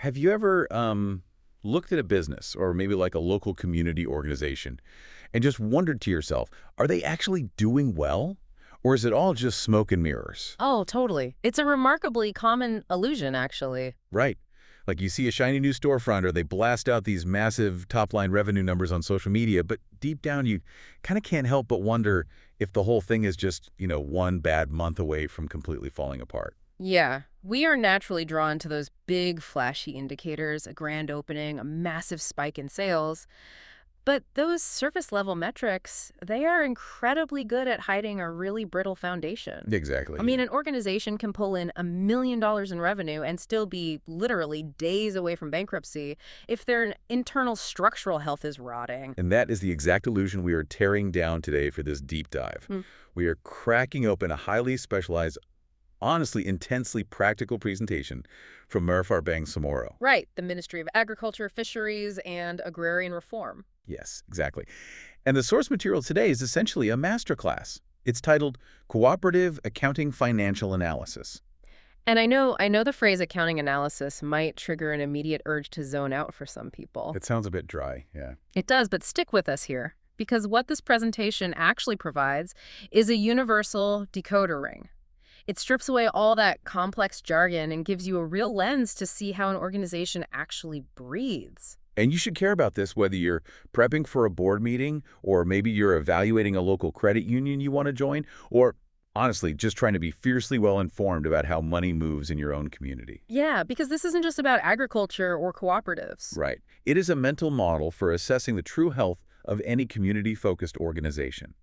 Have you ever looked at a business or maybe like a local community organization and just wondered to yourself, are they actually doing well? Or is it all just smoke and mirrors? Oh, totally. It's a remarkably common illusion, actually. Right. Like you see a shiny new storefront or they blast out these massive top-line revenue numbers on social media, but deep down you kind of can't help but wonder if the whole thing is just, one bad month away from completely falling apart. Yeah, we are naturally drawn to those big, flashy indicators, a grand opening, a massive spike in sales. But those surface level metrics, they are incredibly good at hiding a really brittle foundation. I Exactly, mean, yeah. an organization can pull in $1 million in revenue and still be literally days away from bankruptcy if their internal structural health is rotting. And that is the exact illusion we are tearing down today for this deep dive. Hmm. We are cracking open a highly specialized, honestly intensely practical presentation from Murphy Bang Samoro. Right, the Ministry of Agriculture, Fisheries, and Agrarian Reform. Yes, exactly. And the source material today is essentially a masterclass. It's titled Cooperative Accounting Financial Analysis. And I know the phrase accounting analysis might trigger an immediate urge to zone out for some people. It sounds a bit dry, yeah. It does, but stick with us here, because what this presentation actually provides is a universal decoder ring. It strips away all that complex jargon and gives you a real lens to see how an organization actually breathes. And you should care about this whether you're prepping for a board meeting or maybe you're evaluating a local credit union you want to join, or honestly, just trying to be fiercely well informed about how money moves in your own community. Yeah, because this isn't just about agriculture or cooperatives. Right. It is a mental model for assessing the true health of any community-focused organization.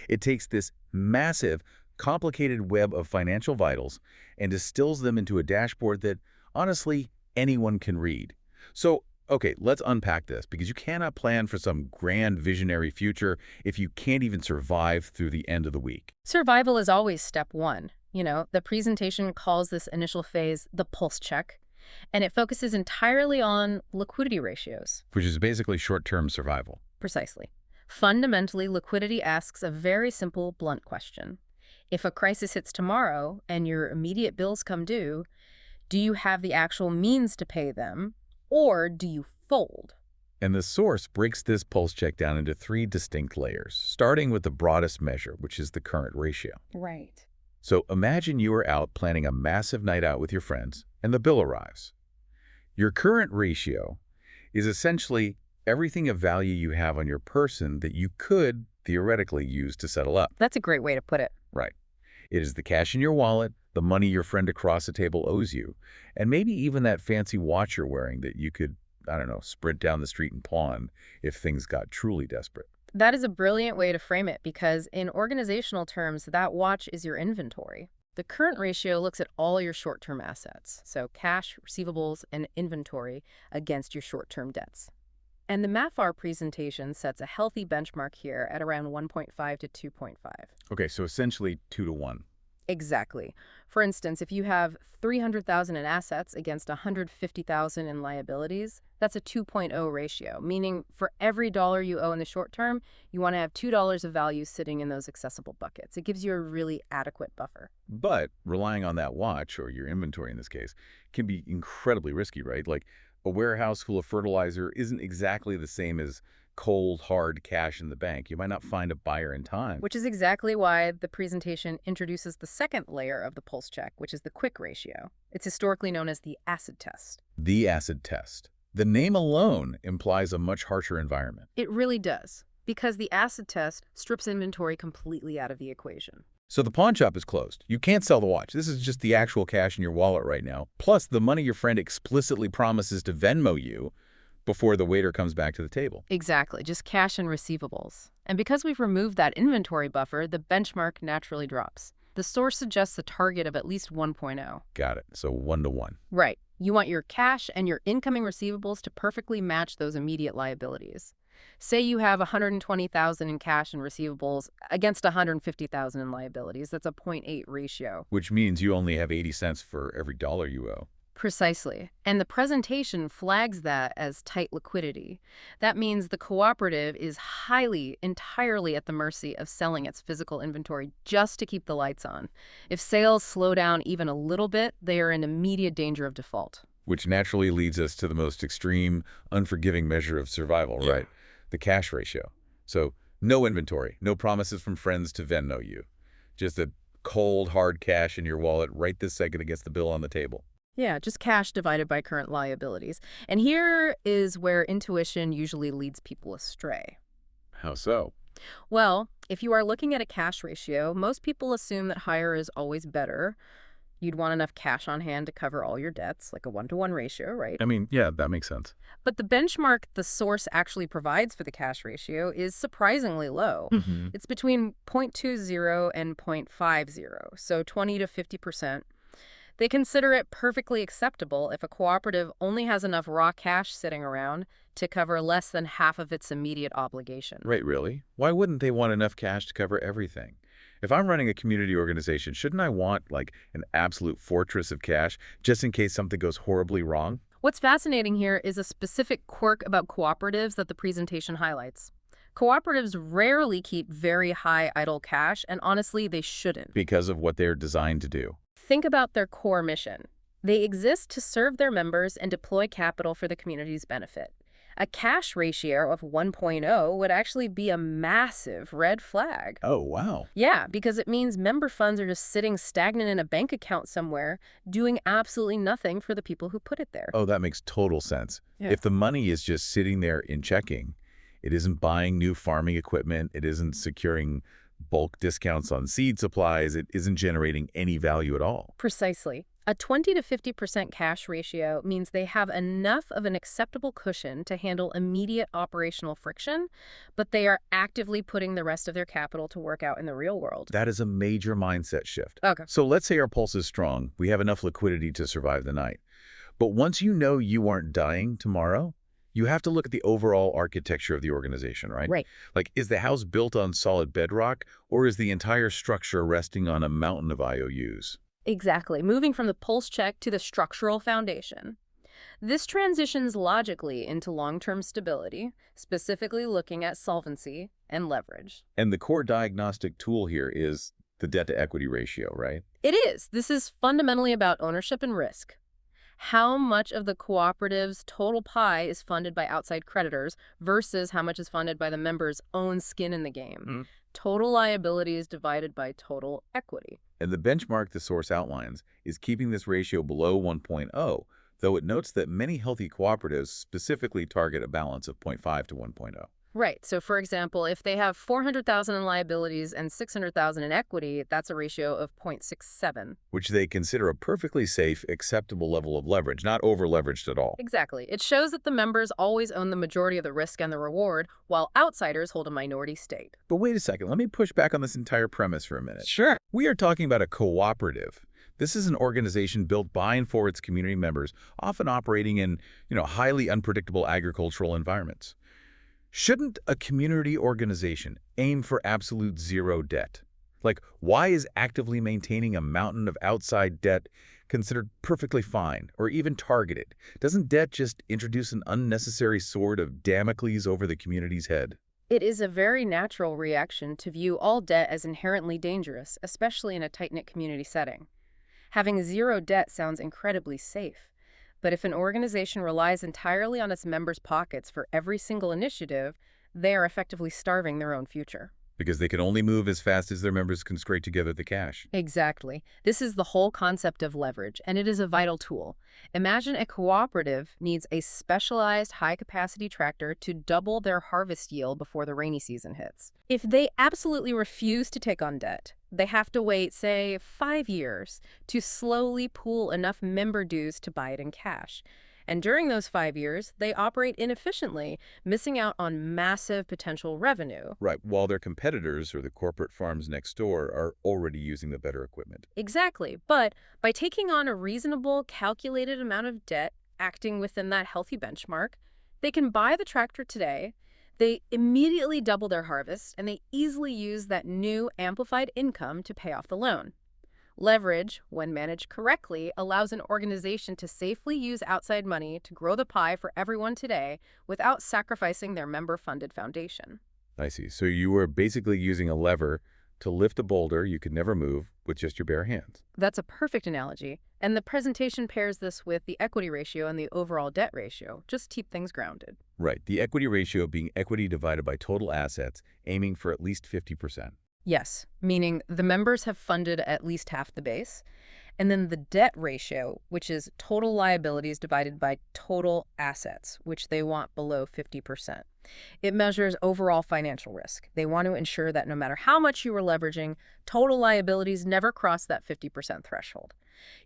It takes this massive, complicated web of financial vitals and distills them into a dashboard that, honestly, anyone can read. So, okay, let's unpack this because you cannot plan for some grand visionary future if you can't even survive through the end of the week. Survival is always step one. The presentation calls this initial phase the pulse check, and it focuses entirely on liquidity ratios. Which is basically short-term survival. Precisely. Fundamentally, liquidity asks a very simple, blunt question. If a crisis hits tomorrow and your immediate bills come due, do you have the actual means to pay them, or do you fold? And the source breaks this pulse check down into three distinct layers, starting with the broadest measure, which is the current ratio. Right. So imagine you are out planning a massive night out with your friends, and the bill arrives. Your current ratio is essentially everything of value you have on your person that you could theoretically use to settle up. That's a great way to put it. Right. It is the cash in your wallet, the money your friend across the table owes you, and maybe even that fancy watch you're wearing that you could, I don't know, sprint down the street and pawn if things got truly desperate. That is a brilliant way to frame it because in organizational terms, that watch is your inventory. The current ratio looks at all your short-term assets, so cash, receivables, and inventory against your short-term debts. And the MAFAR presentation sets a healthy benchmark here at around 1.5 to 2.5. Okay, so essentially 2 to 1. Exactly. For instance, if you have 300,000 in assets against 150,000 in liabilities, that's a 2.0 ratio, meaning for every dollar you owe in the short term, you want to have $2 of value sitting in those accessible buckets. It gives you a really adequate buffer. But relying on that watch, or your inventory in this case, can be incredibly risky, right? Like a warehouse full of fertilizer isn't exactly the same as cold, hard cash in the bank. You might not find a buyer in time. Which is exactly why the presentation introduces the second layer of the pulse check, which is the quick ratio. It's historically known as the acid test. The acid test. The name alone implies a much harsher environment. It really does, because the acid test strips inventory completely out of the equation. So the pawn shop is closed. You can't sell the watch. This is just the actual cash in your wallet right now, plus the money your friend explicitly promises to Venmo you before the waiter comes back to the table. Exactly, just cash and receivables. And because we've removed that inventory buffer, the benchmark naturally drops. The source suggests a target of at least 1.0. Got it. So 1 to 1. Right. You want your cash and your incoming receivables to perfectly match those immediate liabilities. Say you have 120,000 in cash and receivables against 150,000 in liabilities. That's a 0.8 ratio. Which means you only have 80 cents for every dollar you owe. Precisely. And the presentation flags that as tight liquidity. That means the cooperative is entirely at the mercy of selling its physical inventory just to keep the lights on. If sales slow down even a little bit, they are in immediate danger of default. Which naturally leads us to the most extreme, unforgiving measure of survival, Yeah. right? The cash ratio. So no inventory, no promises from friends to Venmo you. Just a cold, hard cash in your wallet right this second against the bill on the table. Yeah, just cash divided by current liabilities. And here is where intuition usually leads people astray. How so? Well, if you are looking at a cash ratio, most people assume that higher is always better. You'd want enough cash on hand to cover all your debts, like a 1-to-1 ratio, right? I mean, yeah, that makes sense. But the benchmark the source actually provides for the cash ratio is surprisingly low. Hmm. It's between 0.20 and 0.50, so 20 to 50%. They consider it perfectly acceptable if a cooperative only has enough raw cash sitting around to cover less than half of its immediate obligation. Right, really? Why wouldn't they want enough cash to cover everything? If I'm running a community organization, shouldn't I want, like, an absolute fortress of cash just in case something goes horribly wrong? What's fascinating here is a specific quirk about cooperatives that the presentation highlights. Cooperatives rarely keep very high idle cash, and honestly, they shouldn't. Because of what they're designed to do. Think about their core mission. They exist to serve their members and deploy capital for the community's benefit. A cash ratio of 1.0 would actually be a massive red flag. Oh, wow. Yeah, because it means member funds are just sitting stagnant in a bank account somewhere, doing absolutely nothing for the people who put it there. Oh, that makes total sense. Yeah. If the money is just sitting there in checking, it isn't buying new farming equipment, it isn't securing bulk discounts on seed supplies, it isn't generating any value at all. Precisely. A 20 to 50% cash ratio means they have enough of an acceptable cushion to handle immediate operational friction, but they are actively putting the rest of their capital to work out in the real world. That is a major mindset shift. Okay. So let's say our pulse is strong, we have enough liquidity to survive the night. But once you know you aren't dying tomorrow, you have to look at the overall architecture of the organization, right? Right. Like, is the house built on solid bedrock, or is the entire structure resting on a mountain of IOUs? Exactly. Moving from the pulse check to the structural foundation. This transitions logically into long-term stability, specifically looking at solvency and leverage. And the core diagnostic tool here is the debt-to-equity ratio, right? It is. This is fundamentally about ownership and risk. How much of the cooperative's total pie is funded by outside creditors versus how much is funded by the members' own skin in the game. Mhm. Total liability is divided by total equity. And the benchmark the source outlines is keeping this ratio below 1.0, though it notes that many healthy cooperatives specifically target a balance of 0.5 to 1.0. Right. So, for example, if they have 400,000 in liabilities and 600,000 in equity, that's a ratio of 0.67. Which they consider a perfectly safe, acceptable level of leverage, not over-leveraged at all. Exactly. It shows that the members always own the majority of the risk and the reward, while outsiders hold a minority stake. But wait a second, let me push back on this entire premise for a minute. Sure. We are talking about a cooperative. This is an organization built by and for its community members, often operating in, highly unpredictable agricultural environments. Shouldn't a community organization aim for absolute zero debt? Like, why is actively maintaining a mountain of outside debt considered perfectly fine or even targeted? Doesn't debt just introduce an unnecessary sword of Damocles over the community's head? It is a very natural reaction to view all debt as inherently dangerous, especially in a tight-knit community setting. Having zero debt sounds incredibly safe. But if an organization relies entirely on its members' pockets for every single initiative, they are effectively starving their own future. Because they can only move as fast as their members can scrape together the cash. Exactly. This is the whole concept of leverage, and it is a vital tool. Imagine a cooperative needs a specialized high-capacity tractor to double their harvest yield before the rainy season hits. If they absolutely refuse to take on debt, they have to wait, say, 5 years to slowly pool enough member dues to buy it in cash. And during those 5 years, they operate inefficiently, missing out on massive potential revenue. Right, while their competitors or the corporate farms next door are already using the better equipment. Exactly. But by taking on a reasonable, calculated amount of debt, acting within that healthy benchmark, they can buy the tractor today, they immediately double their harvest, and they easily use that new amplified income to pay off the loan. Leverage, when managed correctly, allows an organization to safely use outside money to grow the pie for everyone today without sacrificing their member-funded foundation. I see. So you were basically using a lever to lift a boulder you could never move with just your bare hands. That's a perfect analogy. And the presentation pairs this with the equity ratio and the overall debt ratio, just to keep things grounded. Right, the equity ratio being equity divided by total assets, aiming for at least 50%. Yes, meaning the members have funded at least half the base. And then the debt ratio, which is total liabilities divided by total assets, which they want below 50%. It measures overall financial risk. They want to ensure that no matter how much you are leveraging, total liabilities never cross that 50% threshold.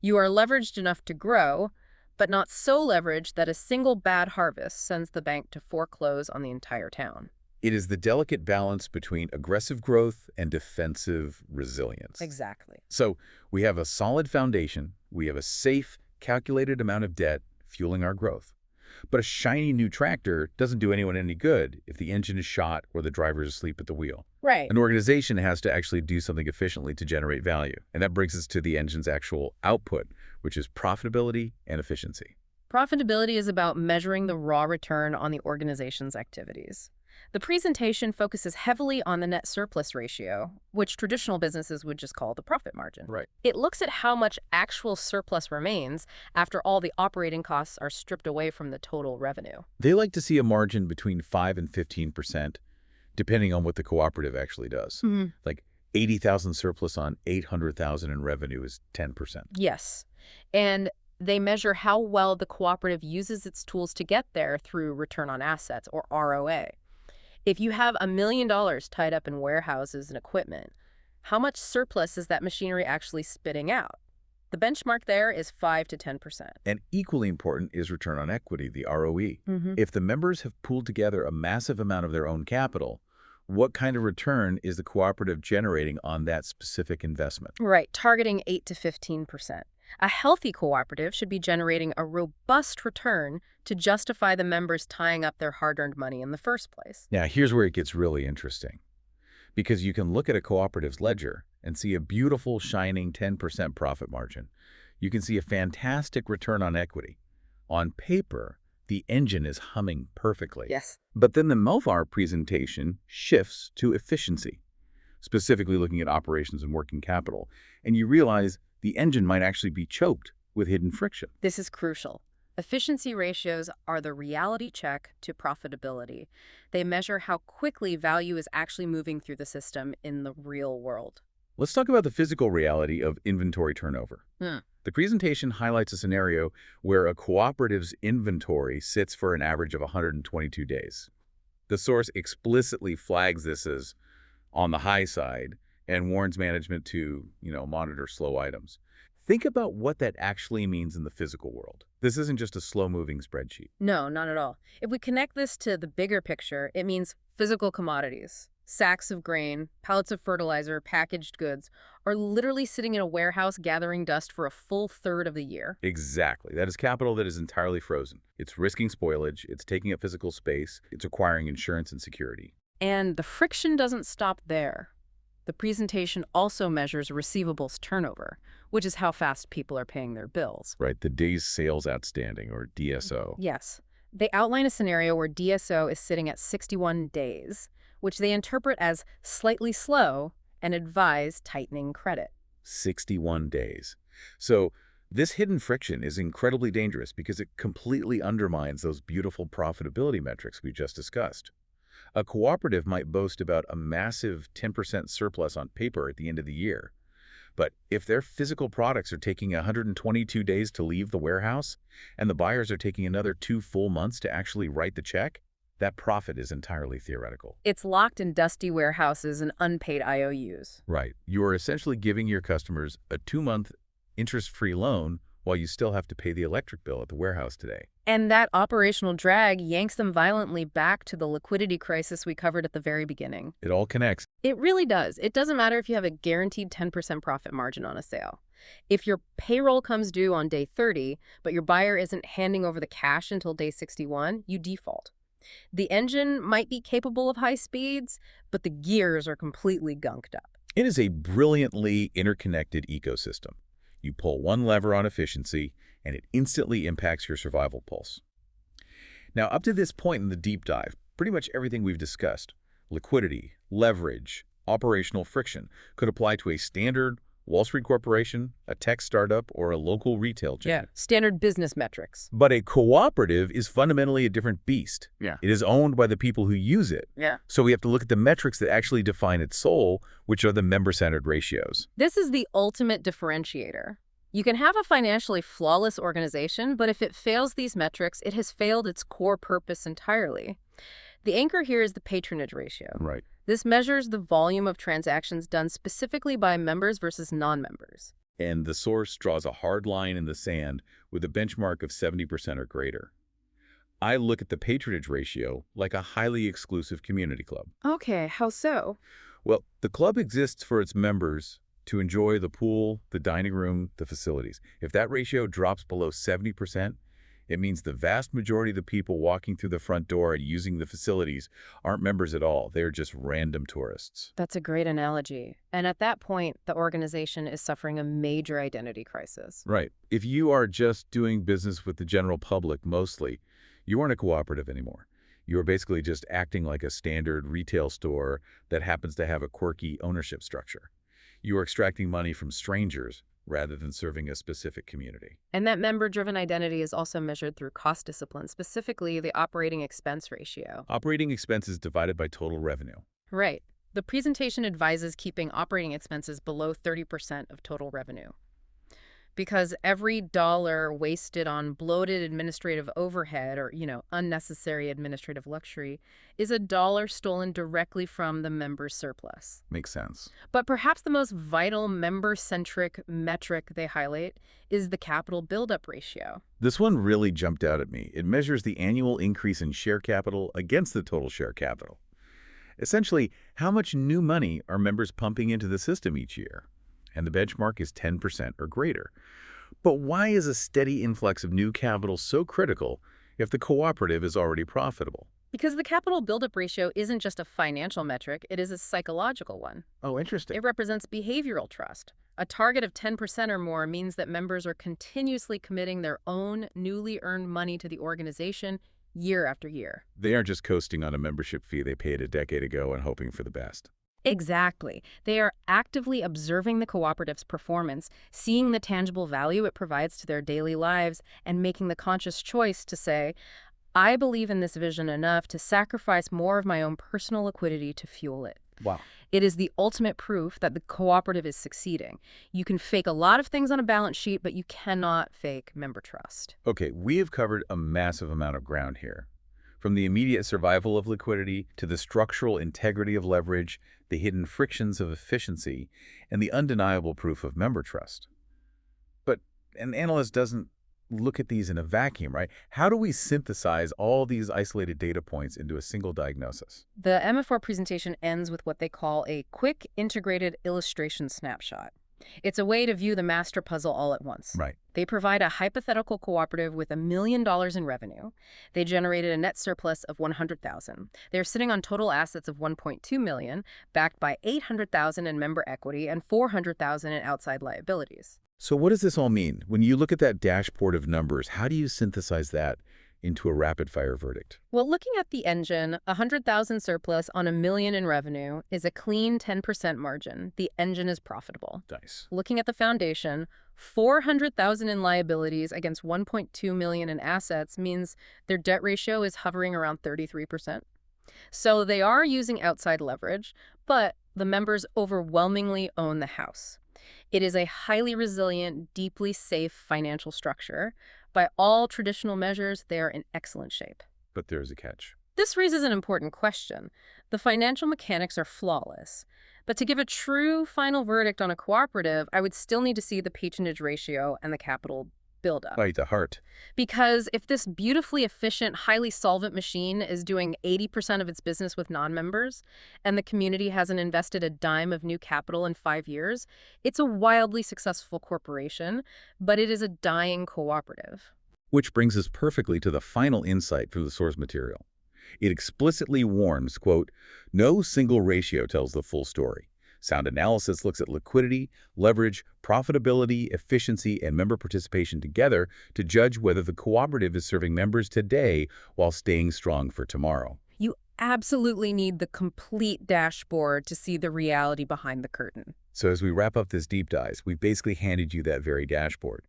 You are leveraged enough to grow, but not so leveraged that a single bad harvest sends the bank to foreclose on the entire town. It is the delicate balance between aggressive growth and defensive resilience. Exactly. So we have a solid foundation, we have a safe, calculated amount of debt fueling our growth. But a shiny new tractor doesn't do anyone any good if the engine is shot or the driver is asleep at the wheel. Right. An organization has to actually do something efficiently to generate value. And that brings us to the engine's actual output, which is profitability and efficiency. Profitability is about measuring the raw return on the organization's activities. The presentation focuses heavily on the net surplus ratio, which traditional businesses would just call the profit margin. Right. It looks at how much actual surplus remains after all the operating costs are stripped away from the total revenue. They like to see a margin between 5 and 15%, depending on what the cooperative actually does. Like 80,000 surplus on 800,000 in revenue is 10%. Yes. And they measure how well the cooperative uses its tools to get there through return on assets, or ROA. If you have $1 million tied up in warehouses and equipment, how much surplus is that machinery actually spitting out? The benchmark there is 5 to 10%. And equally important is return on equity, the ROE. If the members have pooled together a massive amount of their own capital, what kind of return is the cooperative generating on that specific investment? Right, targeting 8 to 15%. A healthy cooperative should be generating a robust return to justify the members tying up their hard-earned money in the first place. Now, here's where it gets really interesting. Because you can look at a cooperative's ledger and see a beautiful, shining 10% profit margin. You can see a fantastic return on equity. On paper, the engine is humming perfectly. Yes. But then the MOFAR presentation shifts to efficiency, specifically looking at operations and working capital. And you realize the engine might actually be choked with hidden friction. This is crucial. Efficiency ratios are the reality check to profitability. They measure how quickly value is actually moving through the system in the real world. Let's talk about the physical reality of inventory turnover. The presentation highlights a scenario where a cooperative's inventory sits for an average of 122 days. The source explicitly flags this as on the high side and warns management to, monitor slow items. Think about what that actually means in the physical world. This isn't just a slow-moving spreadsheet. No, not at all. If we connect this to the bigger picture, it means physical commodities. Sacks of grain, pallets of fertilizer, packaged goods are literally sitting in a warehouse gathering dust for a full third of the year. Exactly. That is capital that is entirely frozen. It's risking spoilage, it's taking up physical space, it's acquiring insurance and security. And the friction doesn't stop there. The presentation also measures receivables turnover, which is how fast people are paying their bills. Right, the days sales outstanding, or DSO. Yes. They outline a scenario where DSO is sitting at 61 days, which they interpret as slightly slow and advise tightening credit. 61 days. So this hidden friction is incredibly dangerous because it completely undermines those beautiful profitability metrics we just discussed. A cooperative might boast about a massive 10% surplus on paper at the end of the year. But if their physical products are taking 122 days to leave the warehouse, and the buyers are taking another 2 full months to actually write the check, that profit is entirely theoretical. It's locked in dusty warehouses and unpaid IOUs. Right. You are essentially giving your customers a 2-month interest-free loan while you still have to pay the electric bill at the warehouse today. And that operational drag yanks them violently back to the liquidity crisis we covered at the very beginning. It all connects. It really does. It doesn't matter if you have a guaranteed 10% profit margin on a sale. If your payroll comes due on day 30, but your buyer isn't handing over the cash until day 61, you default. The engine might be capable of high speeds, but the gears are completely gunked up. It is a brilliantly interconnected ecosystem. You pull one lever on efficiency, and it instantly impacts your survival pulse. Now, up to this point in the deep dive, pretty much everything we've discussed, liquidity, leverage, operational friction could apply to a standard Wall Street corporation, a tech startup, or a local retail chain. Yeah, standard business metrics. But a cooperative is fundamentally a different beast. Yeah. It is owned by the people who use it. Yeah. So we have to look at the metrics that actually define its soul, which are the member-centered ratios. This is the ultimate differentiator. You can have a financially flawless organization, but if it fails these metrics, it has failed its core purpose entirely. The anchor here is the patronage ratio. Right. This measures the volume of transactions done specifically by members versus non-members. And the source draws a hard line in the sand with a benchmark of 70% or greater. I look at the patronage ratio like a highly exclusive community club. Okay, how so? Well, the club exists for its members to enjoy the pool, the dining room, the facilities. If that ratio drops below 70%, it means the vast majority of the people walking through the front door and using the facilities aren't members at all. They're just random tourists. That's a great analogy. And at that point, the organization is suffering a major identity crisis. Right. If you are just doing business with the general public mostly, you aren't a cooperative anymore. You are basically just acting like a standard retail store that happens to have a quirky ownership structure. You are extracting money from strangers rather than serving a specific community. And that member-driven identity is also measured through cost discipline, specifically the operating expense ratio. Operating expenses divided by total revenue. Right. The presentation advises keeping operating expenses below 30% of total revenue. Because every dollar wasted on bloated administrative overhead or, unnecessary administrative luxury is a dollar stolen directly from the member's surplus. Makes sense. But perhaps the most vital member-centric metric they highlight is the capital buildup ratio. This one really jumped out at me. It measures the annual increase in share capital against the total share capital. Essentially, how much new money are members pumping into the system each year? And the benchmark is 10% or greater. But why is a steady influx of new capital so critical if the cooperative is already profitable? Because the capital buildup ratio isn't just a financial metric, it is a psychological one. Oh, interesting. It represents behavioral trust. A target of 10% or more means that members are continuously committing their own newly earned money to the organization year after year. They aren't just coasting on a membership fee they paid a decade ago and hoping for the best. Exactly. They are actively observing the cooperative's performance, seeing the tangible value it provides to their daily lives, and making the conscious choice to say, I believe in this vision enough to sacrifice more of my own personal liquidity to fuel it. Wow. It is the ultimate proof that the cooperative is succeeding. You can fake a lot of things on a balance sheet, but you cannot fake member trust. Okay, we have covered a massive amount of ground here. From the immediate survival of liquidity to the structural integrity of leverage, the hidden frictions of efficiency, and the undeniable proof of member trust. But an analyst doesn't look at these in a vacuum, right? How do we synthesize all these isolated data points into a single diagnosis? The MF4 presentation ends with what they call a quick integrated illustration snapshot. It's a way to view the master puzzle all at once. Right. They provide a hypothetical cooperative with $1 million in revenue. They generated a net surplus of $100,000. They're sitting on total assets of $1.2 million, backed by $800,000 in member equity and $400,000 in outside liabilities. So what does this all mean? When you look at that dashboard of numbers, how do you synthesize that into a rapid-fire verdict? Well, looking at the engine, $100,000 surplus on $1 million in revenue is a clean 10% margin. The engine is profitable. Nice. Looking at the foundation, $400,000 in liabilities against $1.2 million in assets means their debt ratio is hovering around 33%. So they are using outside leverage, but the members overwhelmingly own the house. It is a highly resilient, deeply safe financial structure. By all traditional measures, they are in excellent shape. But there's a catch. This raises an important question. The financial mechanics are flawless. But to give a true final verdict on a cooperative, I would still need to see the patronage ratio and the capital buildup. Right, the heart. Because if this beautifully efficient, highly solvent machine is doing 80% of its business with non-members, and the community hasn't invested a dime of new capital in 5 years, it's a wildly successful corporation, but it is a dying cooperative. Which brings us perfectly to the final insight from the source material. It explicitly warns, quote, no single ratio tells the full story. Sound analysis looks at liquidity, leverage, profitability, efficiency, and member participation together to judge whether the cooperative is serving members today while staying strong for tomorrow. You absolutely need the complete dashboard to see the reality behind the curtain. So as we wrap up this deep dive, we've basically handed you that very dashboard.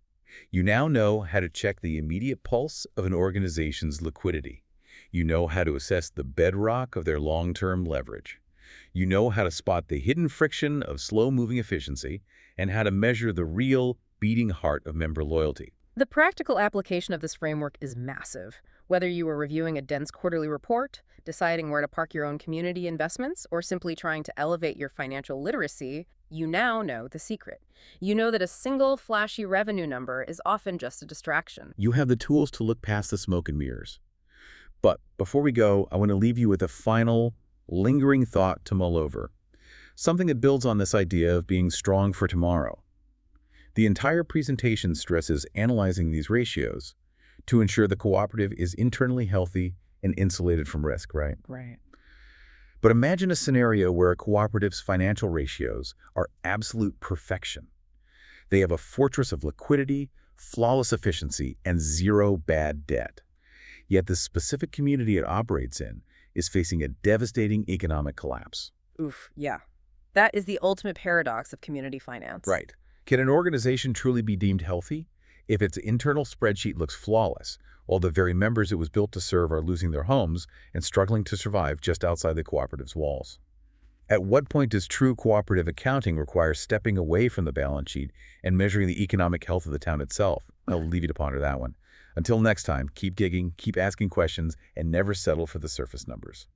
You now know how to check the immediate pulse of an organization's liquidity. You know how to assess the bedrock of their long-term leverage. You know how to spot the hidden friction of slow-moving efficiency and how to measure the real beating heart of member loyalty. The practical application of this framework is massive. Whether you are reviewing a dense quarterly report, deciding where to park your own community investments, or simply trying to elevate your financial literacy, you now know the secret. You know that a single flashy revenue number is often just a distraction. You have the tools to look past the smoke and mirrors. But before we go, I want to leave you with a final, lingering thought to mull over. Something that builds on this idea of being strong for tomorrow. The entire presentation stresses analyzing these ratios to ensure the cooperative is internally healthy and insulated from risk, right? Right. But imagine a scenario where a cooperative's financial ratios are absolute perfection. They have a fortress of liquidity, flawless efficiency, and zero bad debt. Yet the specific community it operates in is facing a devastating economic collapse. Oof, yeah. That is the ultimate paradox of community finance. Right. Can an organization truly be deemed healthy if its internal spreadsheet looks flawless, while the very members it was built to serve are losing their homes and struggling to survive just outside the cooperative's walls? At what point does true cooperative accounting require stepping away from the balance sheet and measuring the economic health of the town itself? I'll leave you to ponder that one. Until next time, keep digging, keep asking questions, and never settle for the surface numbers.